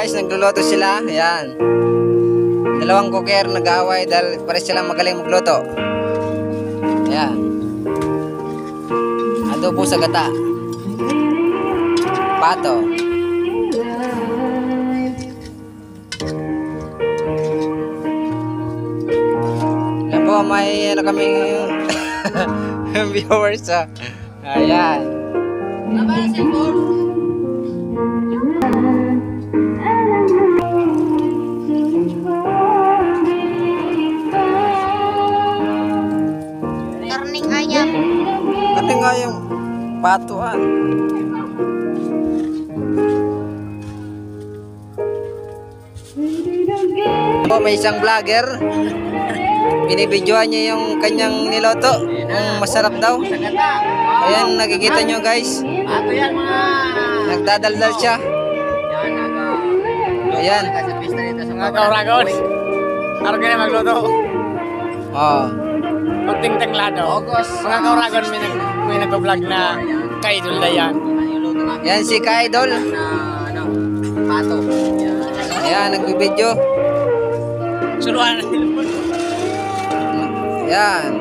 guys, nagluluto sila. Ayan. Dalawang cooker nag-aaway dahil pares silang magaling magluto. Ayan. Adobo sa gata. Pato. Ayan po, may ano kaming viewers. Ayan. Karning ayam. Ano nga yung patuan? Oh, may isang vlogger. Binibidyoan niya yung kanyang niloto. Kung masarap daw. Ayan, nakikita nyo guys. Ato yan mga... Nagdadaldal siya. Ayan. Mga kauragon. Araw ka na magluto. Oh. Kunting tanglado. Mga kauragon may nag-vlog na kaidol na yan. Yan si Kaidol. Pato. Ayan, nagbibidyo. Suruan. Yan.